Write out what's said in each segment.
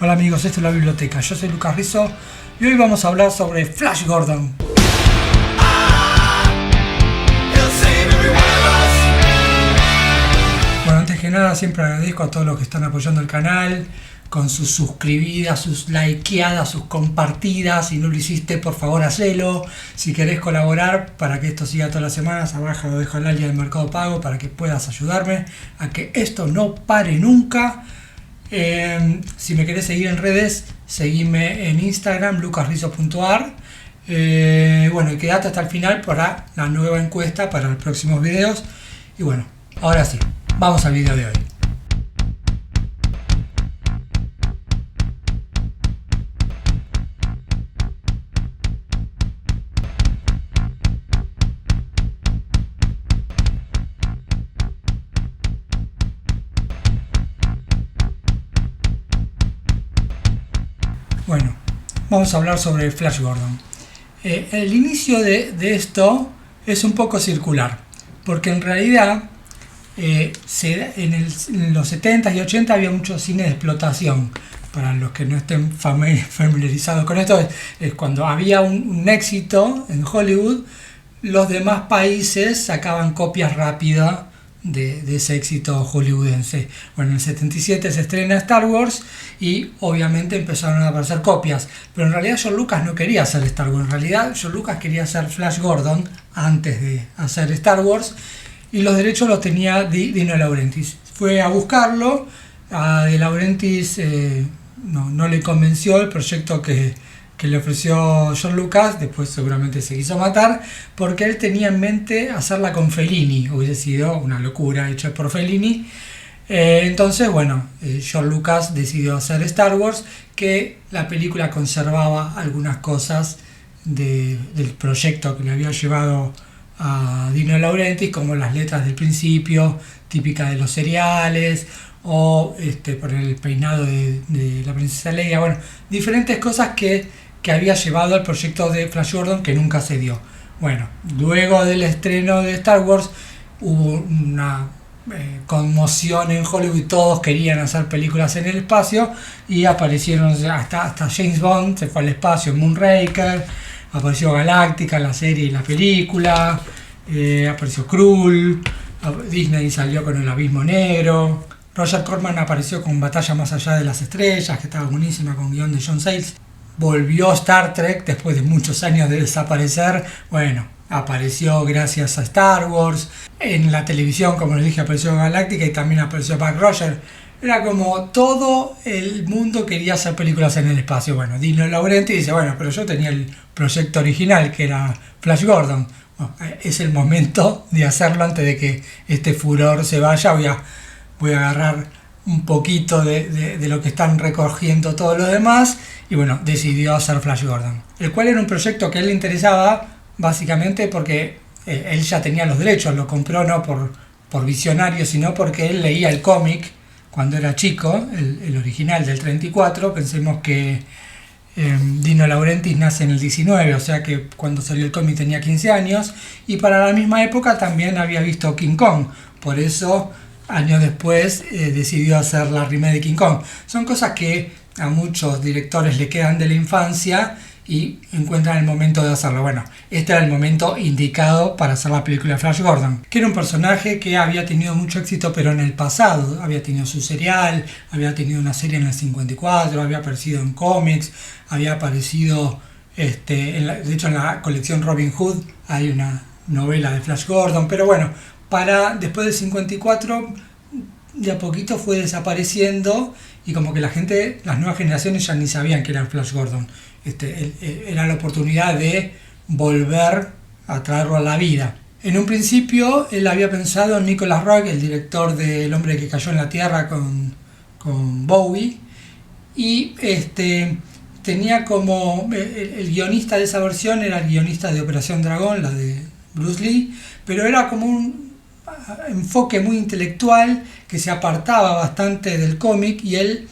Hola amigos, esto es la biblioteca, yo soy Lucas Rizzo y hoy vamos a hablar sobre Flash Gordon. Bueno, antes que nada siempre agradezco a todos los que están apoyando el canal con sus suscribidas, sus likeadas, sus compartidas. Si no lo hiciste, por favor hacelo. Si querés colaborar para que esto siga todas las semanas, abajo dejo el área de Mercado Pago para que puedas ayudarme a que esto no pare nunca. Si me querés seguir en redes, seguime en Instagram, lucasrizzo.ar. Bueno, y quedate hasta el final para la nueva encuesta para los próximos videos. Y bueno, ahora sí, vamos al video de hoy. Bueno, vamos a hablar sobre Flash Gordon. El inicio de esto es un poco circular, porque en realidad en los 70 y 80 había mucho cine de explotación. Para los que no estén familiarizados con esto, es cuando había un éxito en Hollywood, los demás países sacaban copias rápidas de ese éxito hollywoodense. Bueno, en el 77 se estrena Star Wars y obviamente empezaron a aparecer copias, pero en realidad George Lucas no quería hacer Star Wars. En realidad George Lucas quería hacer Flash Gordon antes de hacer Star Wars y los derechos los tenía Dino De Laurentiis. Fue a buscarlo, a De Laurentiis no le convenció el proyecto que le ofreció George Lucas. Después seguramente se quiso matar porque él tenía en mente hacerla con Fellini. Hubiese sido una locura hecha por Fellini. Entonces, bueno, George Lucas decidió hacer Star Wars, que la película conservaba algunas cosas del proyecto que le había llevado a Dino De Laurentiis, como las letras del principio, típicas de los seriales, o por el peinado de la princesa Leia. Bueno, diferentes cosas que había llevado al proyecto de Flash Gordon que nunca se dio. Bueno, luego del estreno de Star Wars hubo una conmoción en Hollywood, todos querían hacer películas en el espacio y aparecieron hasta James Bond, se fue al espacio en Moonraker, apareció Galáctica, la serie y la película, apareció Skrull, Disney salió con El Abismo Negro, Roger Corman apareció con Batalla Más Allá de las Estrellas, que estaba buenísima, con guión de John Sayles. Volvió Star Trek después de muchos años de desaparecer. Bueno, apareció gracias a Star Wars. En la televisión, como les dije, apareció Galáctica y también apareció Buck Rogers. Era como todo el mundo quería hacer películas en el espacio. Bueno, Dino De Laurentiis dice, bueno, pero yo tenía el proyecto original que era Flash Gordon. Bueno, es el momento de hacerlo antes de que este furor se vaya. Voy a agarrar un poquito de lo que están recogiendo todos los demás. Y bueno, decidió hacer Flash Gordon, el cual era un proyecto que a él le interesaba básicamente porque él ya tenía los derechos, lo compró no por visionario, sino porque él leía el cómic cuando era chico, el original del 34. Pensemos que Dino De Laurentiis nace en el 19, o sea que cuando salió el cómic tenía 15 años, y para la misma época también había visto King Kong, por eso años después decidió hacer la remake de King Kong. Son cosas que a muchos directores le quedan de la infancia y encuentran el momento de hacerlo. Bueno, este era el momento indicado para hacer la película de Flash Gordon, que era un personaje que había tenido mucho éxito, pero en el pasado. Había tenido su serial, había tenido una serie en el 54, había aparecido en cómics, había aparecido, de hecho en la colección Robin Hood hay una novela de Flash Gordon, pero bueno, después del 54 de a poquito fue desapareciendo y como que las nuevas generaciones ya ni sabían que era Flash Gordon. Era la oportunidad de volver a traerlo a la vida. En un principio él había pensado en Nicholas Roeg, el director de El hombre que cayó en la tierra con Bowie, y tenía como el guionista de esa versión era el guionista de Operación Dragón, la de Bruce Lee, pero era como un enfoque muy intelectual que se apartaba bastante del cómic, y él,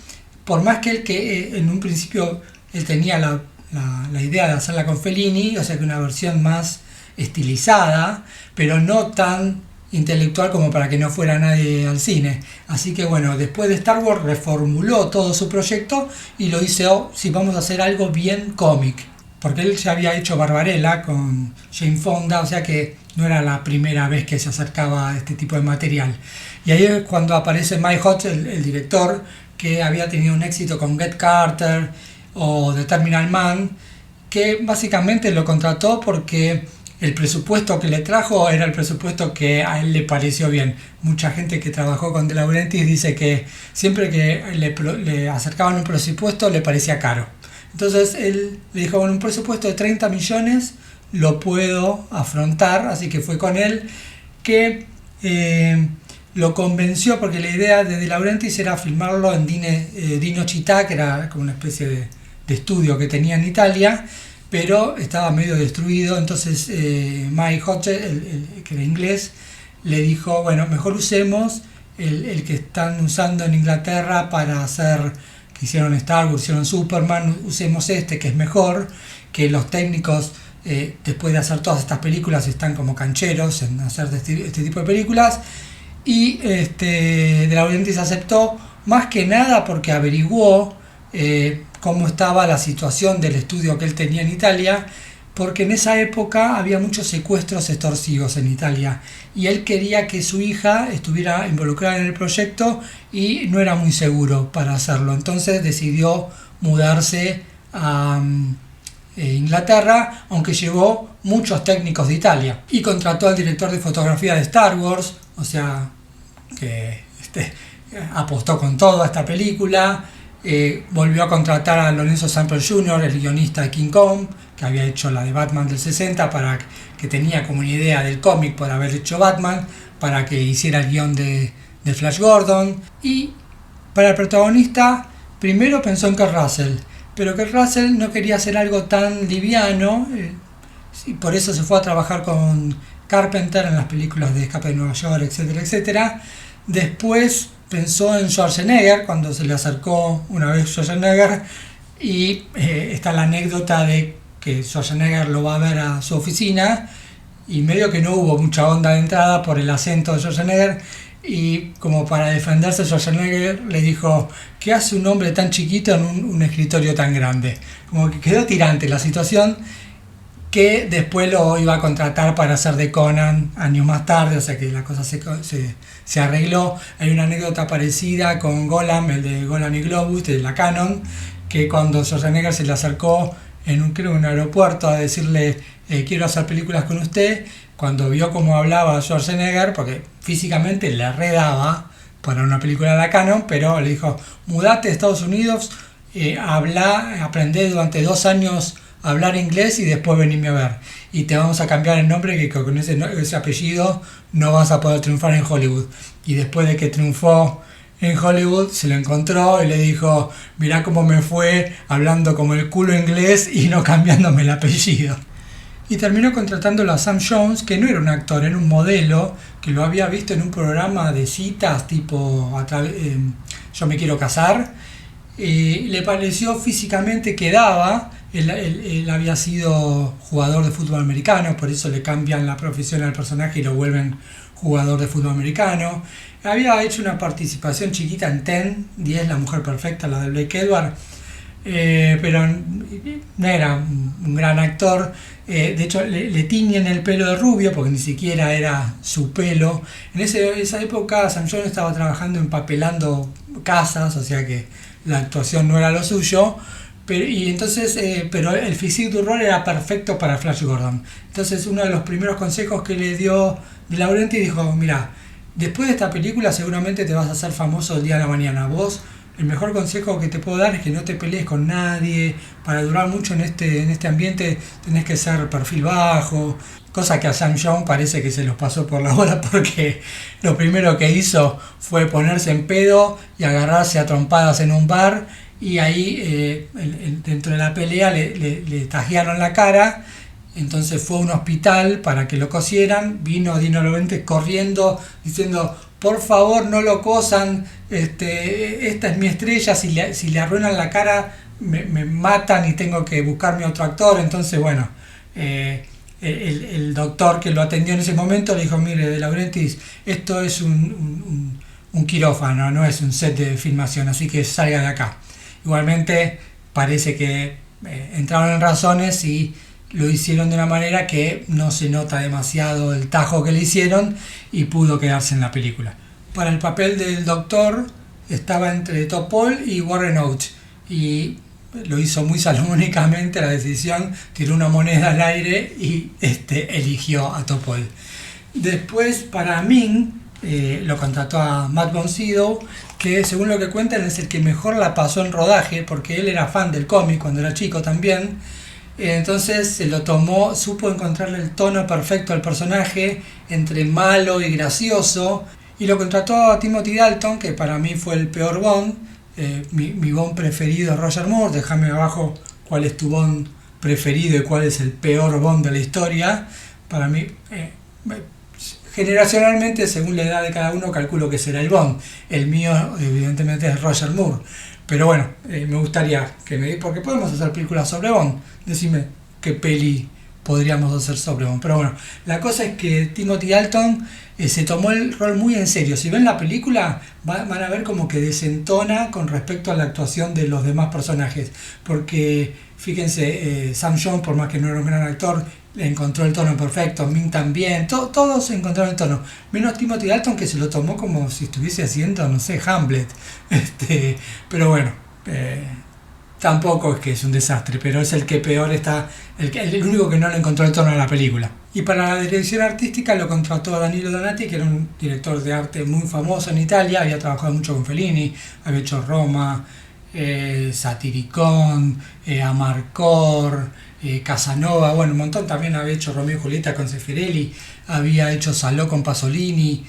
por más que en un principio él tenía la idea de hacerla con Fellini, o sea que una versión más estilizada, pero no tan intelectual como para que no fuera nadie al cine. Así que bueno, después de Star Wars reformuló todo su proyecto y lo hizo, si vamos a hacer algo bien cómic. Porque él ya había hecho Barbarella con Jane Fonda, o sea que no era la primera vez que se acercaba a este tipo de material. Y ahí es cuando aparece Mike Hodge, el director, que había tenido un éxito con Get Carter o The Terminal Man, que básicamente lo contrató porque el presupuesto que le trajo era el presupuesto que a él le pareció bien. Mucha gente que trabajó con De Laurentiis dice que siempre que le acercaban un presupuesto le parecía caro. Entonces él le dijo, bueno, un presupuesto de 30 millones lo puedo afrontar, así que fue con él que lo convenció, porque la idea de Laurentiis era filmarlo en Dino Città, que era como una especie de estudio que tenía en Italia, pero estaba medio destruido. Entonces Mike Hodge, que era inglés, le dijo, bueno, mejor usemos el que están usando en Inglaterra para hacer, que hicieron Star Wars, hicieron Superman, usemos este que es mejor, que los técnicos después de hacer todas estas películas están como cancheros en hacer este tipo de películas. Y De Laurentiis aceptó, más que nada porque averiguó cómo estaba la situación del estudio que él tenía en Italia, porque en esa época había muchos secuestros extorsivos en Italia y él quería que su hija estuviera involucrada en el proyecto y no era muy seguro para hacerlo. Entonces decidió mudarse a Inglaterra, aunque llevó muchos técnicos de Italia, y contrató al director de fotografía de Star Wars, o sea que apostó con todo a esta película. Volvió a contratar a Lorenzo Samper Jr., el guionista de King Kong, que había hecho la de Batman del 60, para que tenía como una idea del cómic por haber hecho Batman, para que hiciera el guión de Flash Gordon. Y para el protagonista primero pensó en Kurt Russell, pero Kurt Russell no quería hacer algo tan liviano, y por eso se fue a trabajar con Carpenter en las películas de Escape de Nueva York, etcétera, etcétera. Después pensó en Schwarzenegger cuando se le acercó una vez Schwarzenegger, y está la anécdota de que Schwarzenegger lo va a ver a su oficina y medio que no hubo mucha onda de entrada por el acento de Schwarzenegger, y como para defenderse Schwarzenegger le dijo, ¿qué hace un hombre tan chiquito en un escritorio tan grande? Como que quedó tirante la situación, que después lo iba a contratar para hacer de Conan años más tarde, o sea que la cosa se arregló. Hay una anécdota parecida con Golan, el de Golan y Globus, de la Canon, que cuando Schwarzenegger se le acercó en un aeropuerto a decirle quiero hacer películas con usted, cuando vio cómo hablaba Schwarzenegger, porque físicamente le redaba para una película de la Canon, pero le dijo, mudate a Estados Unidos, aprendé durante 2 años a hablar inglés y después venirme a ver. Y te vamos a cambiar el nombre, que con ese apellido no vas a poder triunfar en Hollywood. Y después de que triunfó en Hollywood, se lo encontró y le dijo, mirá cómo me fue hablando como el culo inglés y no cambiándome el apellido. Y terminó contratándolo a Sam Jones, que no era un actor, era un modelo, que lo había visto en un programa de citas tipo Yo me quiero casar. Le pareció físicamente que daba. Él había sido jugador de fútbol americano, por eso le cambian la profesión al personaje y lo vuelven jugador de fútbol americano. Había hecho una participación chiquita en 10, La Mujer Perfecta, la de Blake Edwards, pero no era un gran actor. De hecho le tiñen el pelo de rubio porque ni siquiera era su pelo. En esa época Sam Jones estaba trabajando empapelando casas, o sea que la actuación no era lo suyo. Pero el physique du rol era perfecto para Flash Gordon. Entonces uno de los primeros consejos que le dio De Laurentiis, dijo, mira, después de esta película seguramente te vas a hacer famoso el día de la mañana. Vos, el mejor consejo que te puedo dar es que no te pelees con nadie. Para durar mucho en este ambiente tenés que ser perfil bajo. Cosa que a Sam Jones parece que se los pasó por la bola, porque lo primero que hizo fue ponerse en pedo y agarrarse a trompadas en un bar. Y ahí dentro de la pelea le tajearon la cara, entonces fue a un hospital para que lo cosieran. Vino Dino Laurentiis corriendo diciendo, por favor no lo cosan, esta es mi estrella, si le arruinan la cara me matan y tengo que buscarme otro actor. Entonces bueno, el doctor que lo atendió en ese momento le dijo, mire, De Laurentiis, esto es un quirófano, no es un set de filmación, así que salga de acá. Igualmente parece que entraron en razones y lo hicieron de una manera que no se nota demasiado el tajo que le hicieron y pudo quedarse en la película. Para el papel del doctor estaba entre Topol y Warren Oates y lo hizo muy salomónicamente la decisión, tiró una moneda al aire y eligió a Topol. Después para Ming lo contrató a Matt von Sydow, que según lo que cuentan es el que mejor la pasó en rodaje porque él era fan del cómic cuando era chico también. Entonces se lo tomó, supo encontrarle el tono perfecto al personaje entre malo y gracioso, y lo contrató a Timothy Dalton, que para mí fue el peor Bond. Mi Bond preferido es Roger Moore. Déjame abajo cuál es tu Bond preferido y cuál es el peor Bond de la historia. Para mí, generacionalmente, según la edad de cada uno, calculo que será el Bond. El mío, evidentemente, es Roger Moore. Pero bueno, me gustaría que me digas, porque podemos hacer películas sobre Bond. Decime qué peli podríamos hacer sobre Bond. Pero bueno, la cosa es que Timothy Dalton se tomó el rol muy en serio. Si ven la película, van a ver como que desentona con respecto a la actuación de los demás personajes. Porque, fíjense, Sam Jones, por más que no era un gran actor, encontró el tono perfecto, Ming también, todos encontraron el tono, menos Timothy Dalton, que se lo tomó como si estuviese haciendo, no sé, Hamlet. Pero bueno, tampoco es que es un desastre, pero es el que peor está, el único que no le encontró el tono a la película. Y para la dirección artística lo contrató a Danilo Donati, que era un director de arte muy famoso en Italia, había trabajado mucho con Fellini, había hecho Roma, Satiricón, Amarcord, Casanova, bueno, un montón. También había hecho Romeo y Julieta con Zeffirelli, había hecho Salò con Pasolini,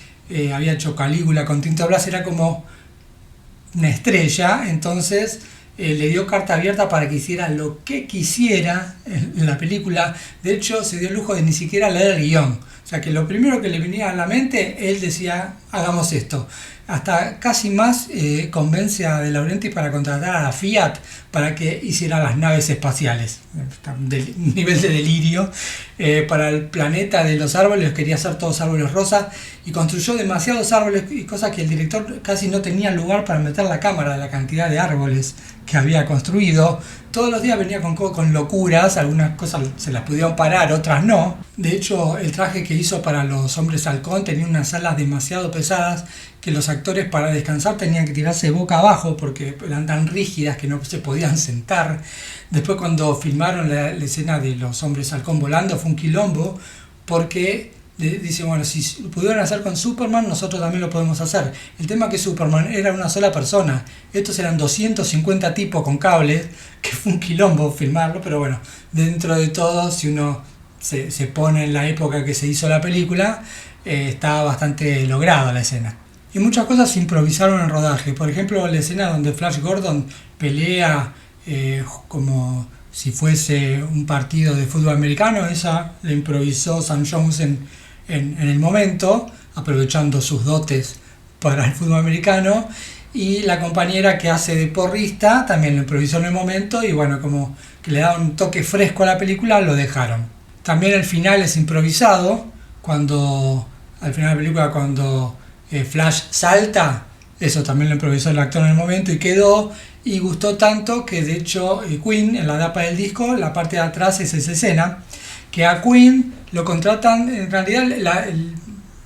había hecho Calígula con Tinto Blas, era como una estrella. Entonces le dio carta abierta para que hiciera lo que quisiera en la película. De hecho, se dio el lujo de ni siquiera leer el guión. O sea, que lo primero que le venía a la mente, él decía, hagamos esto. Hasta casi más convence a De Laurentiis para contratar a la Fiat para que hiciera las naves espaciales. Del nivel de delirio. Para el planeta de los árboles quería hacer todos árboles rosas y construyó demasiados árboles y cosas que el director casi no tenía lugar para meter la cámara de la cantidad de árboles que había construido. Todos los días venía con locuras, algunas cosas se las pudieron parar, otras no. De hecho, el traje que hizo para los hombres halcón tenía unas alas demasiado pesadas que los actores para descansar tenían que tirarse boca abajo porque eran tan rígidas que no se podían sentar. Después, cuando filmaron la escena de los hombres halcón volando, fue un quilombo porque dice, bueno, si lo pudieron hacer con Superman, nosotros también lo podemos hacer. El tema es que Superman era una sola persona, estos eran 250 tipos con cables, que fue un quilombo filmarlo, pero bueno, dentro de todo, si uno se pone en la época que se hizo la película, está bastante lograda la escena. Y muchas cosas se improvisaron en rodaje. Por ejemplo, la escena donde Flash Gordon pelea como si fuese un partido de fútbol americano, esa la improvisó Sam Jones en el momento, aprovechando sus dotes para el fútbol americano. Y la compañera que hace de porrista también lo improvisó en el momento, y bueno, como que le da un toque fresco a la película, lo dejaron. También el final es improvisado, al final de la película cuando Flash salta, eso también lo improvisó el actor en el momento y quedó, y gustó tanto que de hecho Queen, en la tapa del disco, la parte de atrás es esa escena, que a Queen lo contratan, en realidad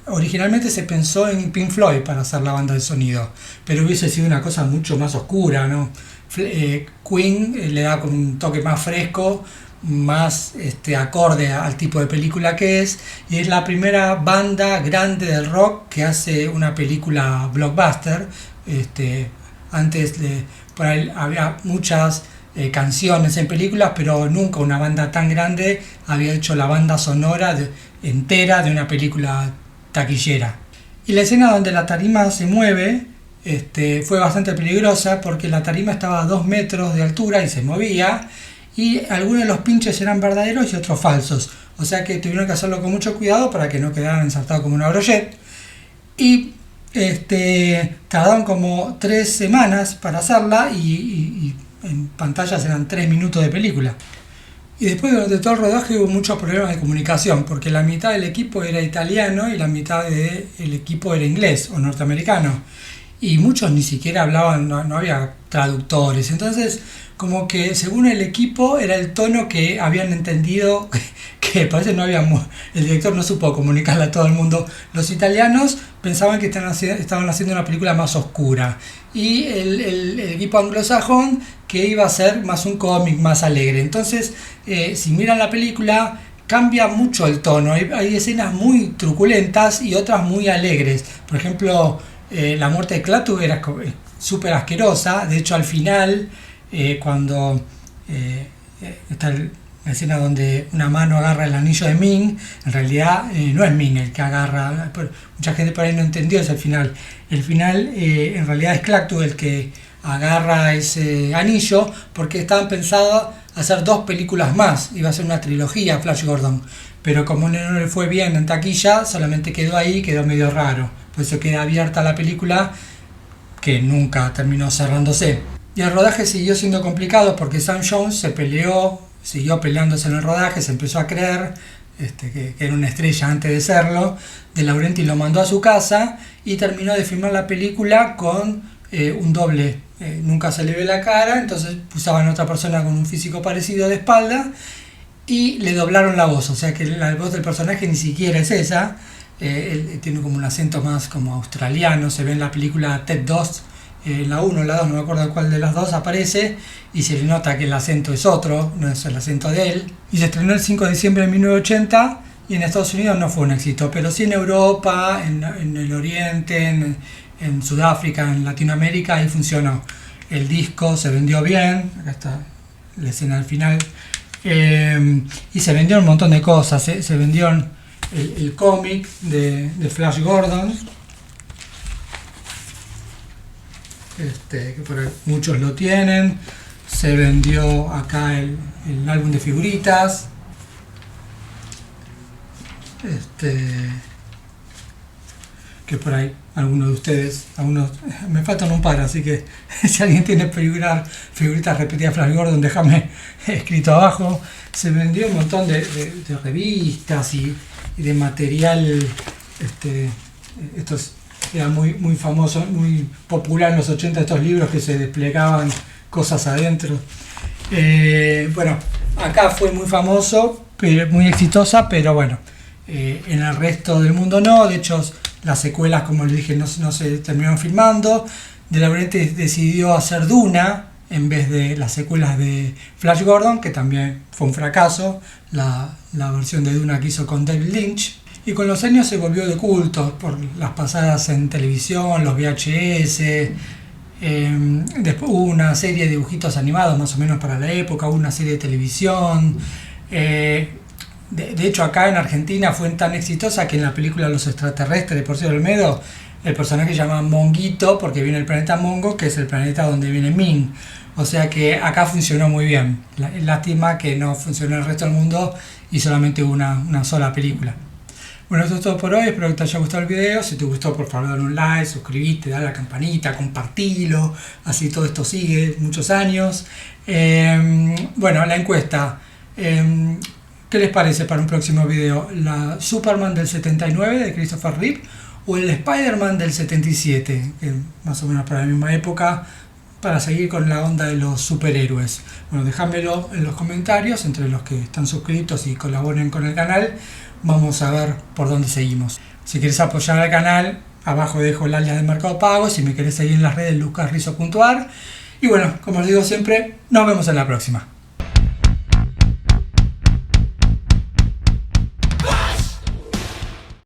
originalmente se pensó en Pink Floyd para hacer la banda de sonido, pero hubiese sido una cosa mucho más oscura, ¿no? Queen le da como un toque más fresco, más acorde al tipo de película que es, y es la primera banda grande del rock que hace una película blockbuster. Antes por ahí había muchas canciones en películas, pero nunca una banda tan grande había hecho la banda sonora entera de una película taquillera. Y la escena donde la tarima se mueve fue bastante peligrosa porque la tarima estaba a 2 metros de altura y se movía, y algunos de los pinches eran verdaderos y otros falsos, o sea que tuvieron que hacerlo con mucho cuidado para que no quedaran ensartados como una brochette. Y tardaron como 3 semanas para hacerla, y en pantallas eran 3 minutos de película. Y Y después durante todo el rodaje hubo muchos problemas de comunicación, porque la mitad del equipo era italiano y la mitad del equipo era inglés o norteamericano. Y muchos ni siquiera hablaban, no había traductores. Entonces, como que según el equipo era el tono que habían entendido, que parece no había, el director no supo comunicarle a todo el mundo. Los italianos pensaban que estaban haciendo una película más oscura y el equipo anglosajón que iba a ser más un cómic más alegre. Entonces, si miran la película, cambia mucho el tono. Hay escenas muy truculentas y otras muy alegres. Por ejemplo, la muerte de Klaatu era súper asquerosa. De hecho, al final, cuando está la escena donde una mano agarra el anillo de Ming, en realidad no es Ming el que agarra. Mucha gente por ahí no entendió ese final. El final en realidad es Klaatu el que agarra ese anillo, porque estaban pensados hacer 2 películas más. Iba a ser una trilogía Flash Gordon, pero como no le fue bien en taquilla, solamente quedó ahí, quedó medio raro. Por eso queda abierta la película, que nunca terminó cerrándose. Y el rodaje siguió siendo complicado porque Sam Jones siguió peleándose en el rodaje, se empezó a creer que era una estrella antes de serlo. De Laurenti lo mandó a su casa y terminó de filmar la película con un doble. Nunca se le ve la cara, entonces usaban a otra persona con un físico parecido de espalda y le doblaron la voz, o sea que la voz del personaje ni siquiera es esa. Él tiene como un acento más como australiano, se ve en la película Ted 2, la 1 o la 2, no me acuerdo cuál de las dos aparece, y se le nota que el acento es otro, no es el acento de él. Y se estrenó el 5 de diciembre de 1980 y en Estados Unidos no fue un éxito, pero sí en Europa, en el Oriente, en Sudáfrica, en Latinoamérica, ahí funcionó. El disco se vendió bien, acá está la escena al final, y se vendió un montón de cosas, se vendió el cómic de Flash Gordon, que por ahí muchos lo tienen. Se vendió acá el álbum de figuritas, que por ahí algunos de ustedes, me faltan un par, así que si alguien tiene figuritas repetidas Flash Gordon, déjame escrito abajo. Se vendió un montón de revistas y de material. Estos era muy famoso, muy popular en los 80, estos libros que se desplegaban cosas adentro. Bueno, acá fue muy famoso, muy exitosa, pero bueno, en el resto del mundo no. De hecho, las secuelas, como les dije, no se terminaron filmando. De Laurenti decidió hacer Duna en vez de las secuelas de Flash Gordon, que también fue un fracaso, la versión de Duna que hizo con David Lynch. Y con los años se volvió de culto por las pasadas en televisión, los VHS. Después hubo una serie de dibujitos animados más o menos para la época, hubo una serie de televisión. De hecho, acá en Argentina fue tan exitosa que en la película Los extraterrestres de Porcio de Olmedo, el personaje se llama Monguito porque viene del planeta Mongo, que es el planeta donde viene Ming. O sea que acá funcionó muy bien. Lástima que no funcionó en el resto del mundo y solamente hubo una sola película. Bueno, eso es todo por hoy, espero que te haya gustado el video. Si te gustó, por favor dale un like, suscribite, dale a la campanita, compartilo, así todo esto sigue muchos años. Bueno, la encuesta, ¿qué les parece para un próximo video? ¿La Superman del 79 de Christopher Reeve o el Spider-Man del 77, que más o menos para la misma época, para seguir con la onda de los superhéroes? Bueno, déjamelo en los comentarios, entre los que están suscritos y colaboren con el canal. Vamos a ver por dónde seguimos. Si quieres apoyar al canal, abajo dejo el alias de Mercado Pago. Si me querés seguir en las redes, lucasrizo.ar. Y bueno, como os digo siempre, nos vemos en la próxima.